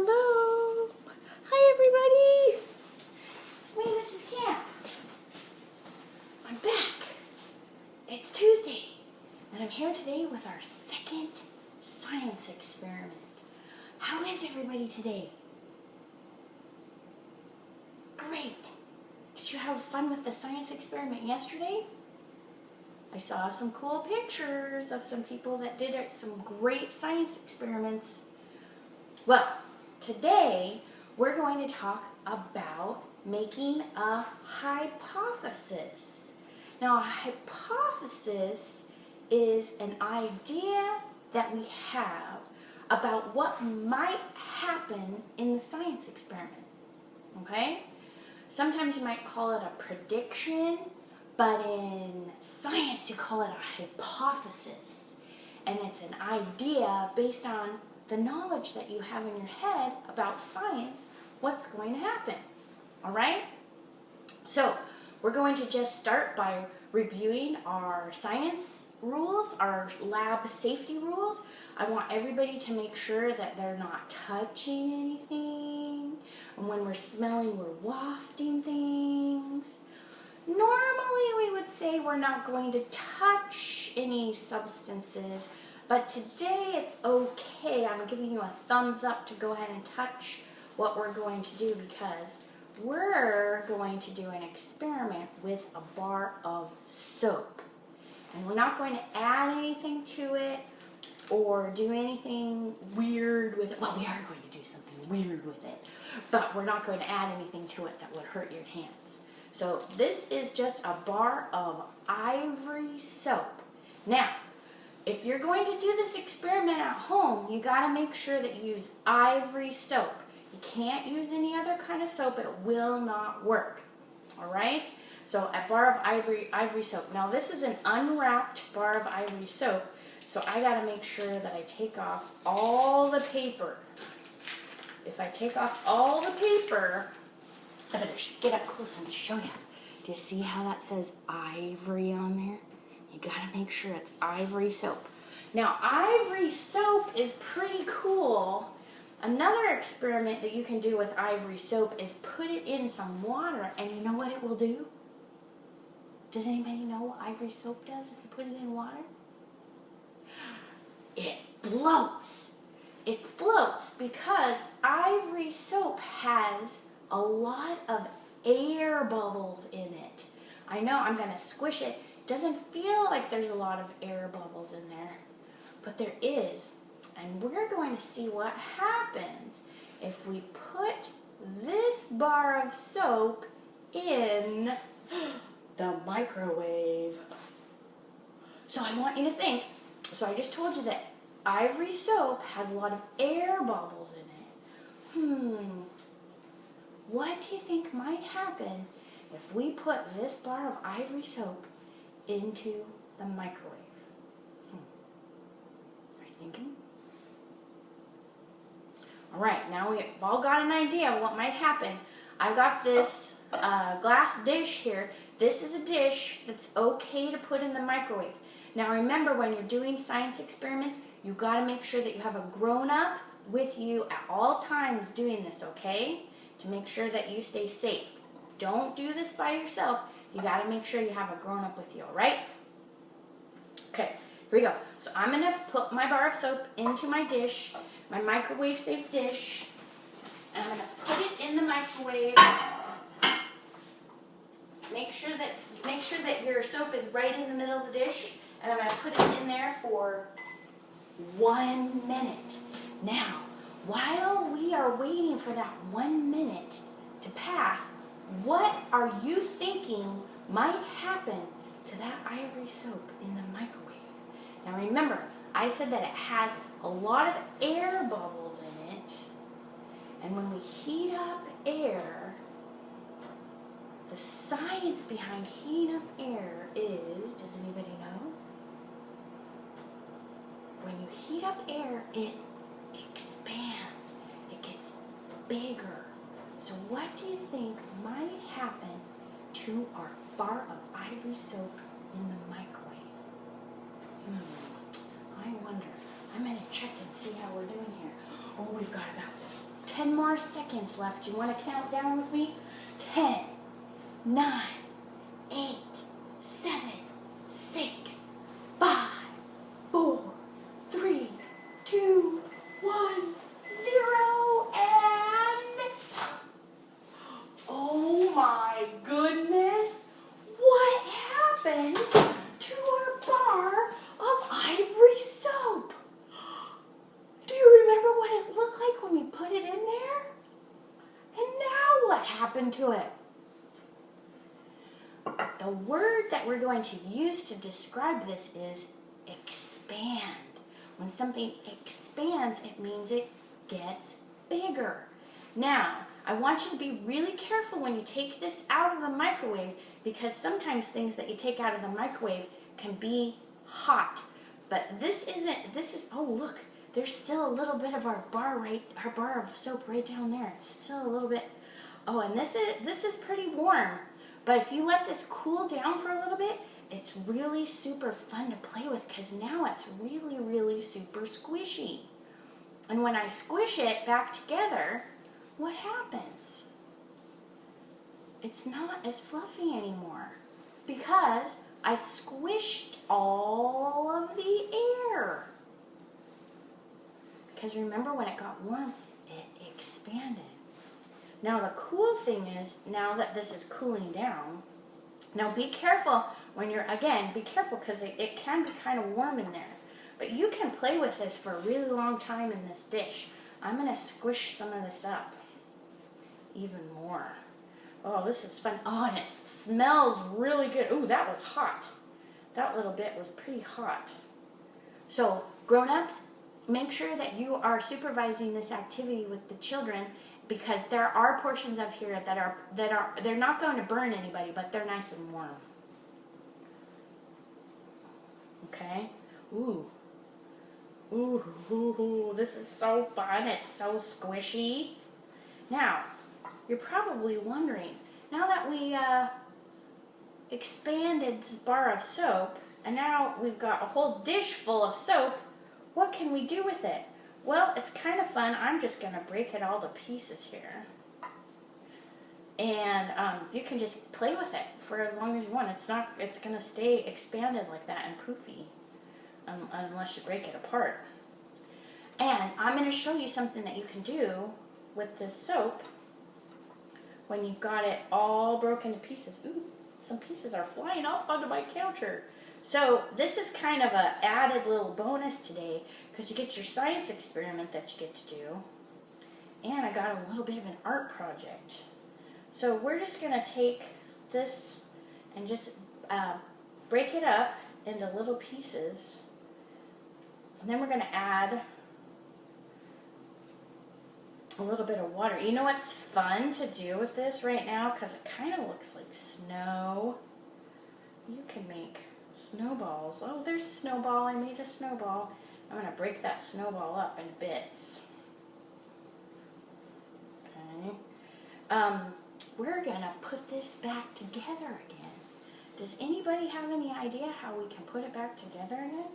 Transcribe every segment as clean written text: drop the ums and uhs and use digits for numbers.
Hello. Hi, everybody. It's me, Mrs. Camp. I'm back. It's Tuesday, and I'm here today with our second science experiment. How is everybody today? Great. Did you have fun with the science experiment yesterday? I saw some cool pictures of some people that did some great science experiments. Well, today we're going to talk about making a hypothesis. Now, a hypothesis is an idea that we have about what might happen in the science experiment. Okay? Sometimes you might call it a prediction, but in science you call it a hypothesis. And it's an idea based on the knowledge that you have in your head about science, what's going to happen. All right? So we're going to just start by reviewing our science rules, our lab safety rules. I want everybody to make sure that they're not touching anything. And when we're smelling, we're wafting things. Normally we would say we're not going to touch any substances, but today it's okay. I'm giving you a thumbs up to go ahead and touch what we're going to do because we're going to do an experiment with a bar of soap. And we're not going to add anything to it or do anything weird with it. Well, we are going to do something weird with it, but we're not going to add anything to it that would hurt your hands. So this is just a bar of ivory soap. Now, if you're going to do this experiment at home, you got to make sure that you use ivory soap. You can't use any other kind of soap. It will not work. All right? So a bar of ivory soap. Now this is an unwrapped bar of ivory soap, so I got to make sure that I take off all the paper. If I take off all the paper, I better get up close and show you. Do you see how that says ivory on there? You gotta make sure it's ivory soap. Now, ivory soap is pretty cool. Another experiment that you can do with ivory soap is put it in some water, and you know what it will do? Does anybody know what ivory soap does if you put it in water? It floats. It floats because ivory soap has a lot of air bubbles in it. I know I'm going to squish it. It doesn't feel like there's a lot of air bubbles in there, but there is. And we're going to see what happens if we put this bar of soap in the microwave. So I want you to think. So I just told you that ivory soap has a lot of air bubbles in it. What do you think might happen if we put this bar of ivory soap into the microwave? Are you thinking? All right, now we've all got an idea of what might happen. I've got this glass dish here. This is a dish that's okay to put in the microwave. Now remember, when you're doing science experiments, you got to make sure that you have a grown-up with you at all times doing this, okay? To make sure that you stay safe. Don't do this by yourself. You got to make sure you have a grown-up with you, all right? Okay, here we go. So I'm going to put my bar of soap into my dish, my microwave-safe dish, and I'm going to put it in the microwave. Make sure that your soap is right in the middle of the dish, and I'm going to put it in there for 1 minute. Now, while we are waiting for that 1 minute to pass, what are you thinking might happen to that ivory soap in the microwave? Now remember, I said that it has a lot of air bubbles in it, and when we heat up air, the science behind heating up air is, does anybody know? When you heat up air, it expands. It gets bigger. So what do you think might happen to our bar of ivory soap in the microwave? I wonder. I'm going to check and see how we're doing here. Oh, we've got about 10 10 more seconds left. You want to count down with me? 10, 9, 8, 7, 6, 5, 4, 3, 2, 1, 0, and oh my goodness, what happened to our bar of ivory soap? Do you remember what it looked like when we put it in there? And now what happened to it? The word that we're going to use to describe this is expand. When something expands, it means it gets bigger. Now, I want you to be really careful when you take this out of the microwave, because sometimes things that you take out of the microwave can be hot. But this is, oh look, there's still a little bit of our bar of soap right down there. It's still a little bit, oh, and this is pretty warm. But if you let this cool down for a little bit, it's really super fun to play with, because now it's really, really super squishy. And when I squish it back together, what happens? It's not as fluffy anymore, because I squished all of the air. Because remember, when it got warm, it expanded. Now the cool thing is, now that this is cooling down, now be careful when you're, again, be careful because it can be kind of warm in there. But you can play with this for a really long time in this dish. I'm going to squish some of this up even more. Oh, this is fun. Oh, and it smells really good. Ooh, that was hot. That little bit was pretty hot. So, grown-ups, make sure that you are supervising this activity with the children, because there are portions of here that are they're not going to burn anybody, but they're nice and warm. Okay? Ooh. Ooh, ooh, ooh, this is so fun. It's so squishy. Now, you're probably wondering, now that we expanded this bar of soap, and now we've got a whole dish full of soap, what can we do with it? Well, it's kind of fun. I'm just going to break it all to pieces here. And you can just play with it for as long as you want. It's going to stay expanded like that and poofy, unless you break it apart. And I'm going to show you something that you can do with this soap when you've got it all broken to pieces. Ooh, some pieces are flying off onto my counter. So this is kind of an added little bonus today, because you get your science experiment that you get to do. And I got a little bit of an art project. So we're just going to take this and just break it up into little pieces. And then we're going to add a little bit of water. You know what's fun to do with this right now? Because it kind of looks like snow. You can make snowballs. Oh, there's a snowball. I made a snowball. I'm going to break that snowball up in bits. Okay. We're going to put this back together again. Does anybody have any idea how we can put it back together again?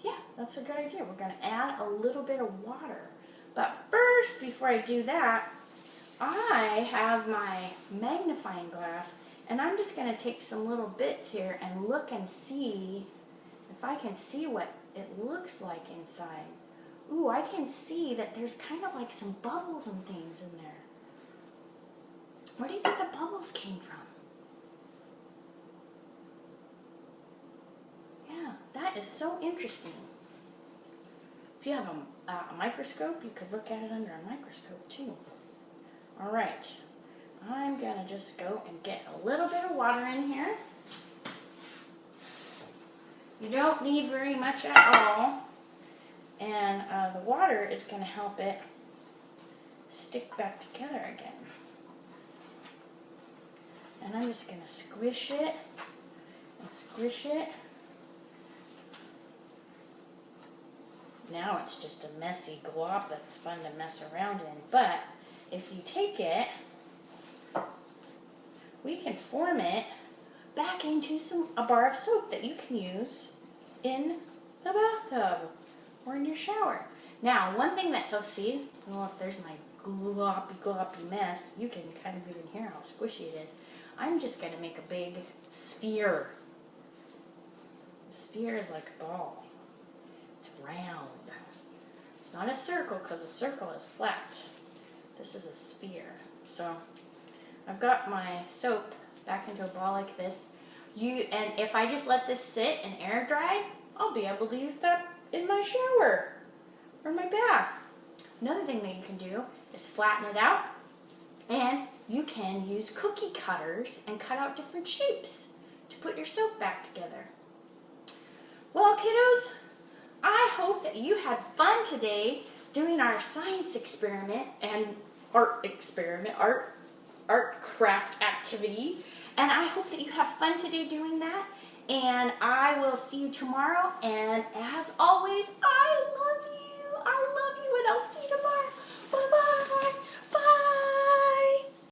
Yeah, that's a good idea. We're going to add a little bit of water. But first, before I do that, I have my magnifying glass, and I'm just going to take some little bits here and look and see if I can see what it looks like inside. Ooh, I can see that there's kind of like some bubbles and things in there. Where do you think the bubbles came from? Yeah, that is so interesting. If you have a microscope, you could look at it under a microscope too. All right, I'm gonna just go and get a little bit of water in here. You don't need very much at all. And the water is going to help it stick back together again. And I'm just going to squish it and squish it. Now it's just a messy glob that's fun to mess around in. But if you take it, we can form it back into a bar of soap that you can use in the bathtub. or in your shower. Now, one thing that's, so see, well, if there's my gloppy mess, you can kind of even hear how squishy it is. I'm just going to make a big sphere. The sphere is like a ball. It's round. It's not a circle because a circle is flat. This is a sphere. So I've got my soap back into a ball like this. And if I just let this sit and air dry, I'll be able to use that in my shower or my bath. Another thing that you can do is flatten it out, and you can use cookie cutters and cut out different shapes to put your soap back together. Well, kiddos, I hope that you had fun today doing our science experiment and art craft activity. And I hope that you have fun today doing that. And I will see you tomorrow. And as always, I